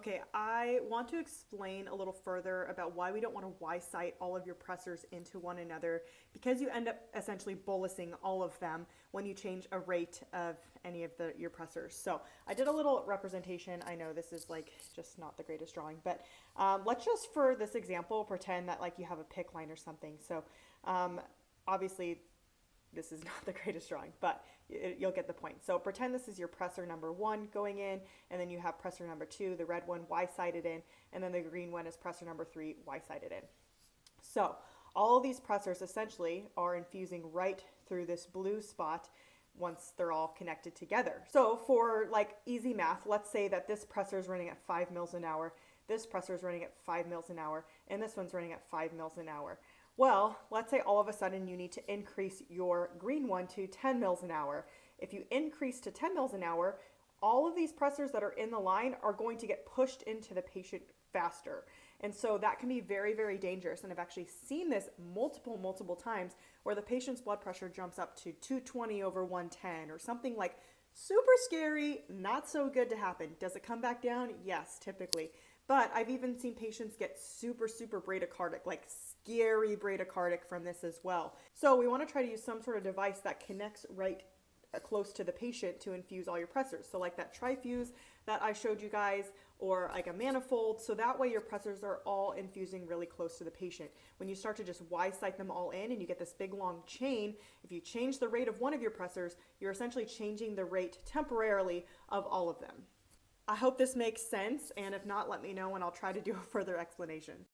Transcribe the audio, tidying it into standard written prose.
Okay, I want to explain a little further about why we don't want to Y-site all of your pressors into one another, because you end up essentially bolusing all of them when you change a rate of any of your pressors. So I did a little representation. I know this is like just not the greatest drawing, but let's just for this example pretend that like you have a PICC line or something. So obviously this is not the greatest drawing, but you'll get the point. So pretend this is your pressor number 1 going in, and then you have pressor number 2, the red one, Y-sided in, and then the green one is pressor number 3, Y-sided in. So all of these pressors essentially are infusing right through this blue spot once they're all connected together. So for like easy math, let's say that this pressor is running at 5 mils an hour, this pressor is running at 5 mils an hour, and this one's running at 5 mils an hour. Well, let's say all of a sudden you need to increase your green one to 10 mils an hour. If you increase to 10 mils an hour, all of these pressors that are in the line are going to get pushed into the patient faster. And so that can be very, very dangerous. And I've actually seen this multiple times where the patient's blood pressure jumps up to 220 over 110 or something like super scary, not so good to happen. Does it come back down? Yes, typically. But I've even seen patients get super bradycardic, like scary bradycardic from this as well. So we want to try to use some sort of device that connects right close to the patient to infuse all your pressors. So like that trifuse that I showed you guys, or like a manifold. So that way your pressors are all infusing really close to the patient. When you start to just Y-site them all in and you get this big long chain, if you change the rate of one of your pressors, you're essentially changing the rate temporarily of all of them. I hope this makes sense, and if not, let me know and I'll try to do a further explanation.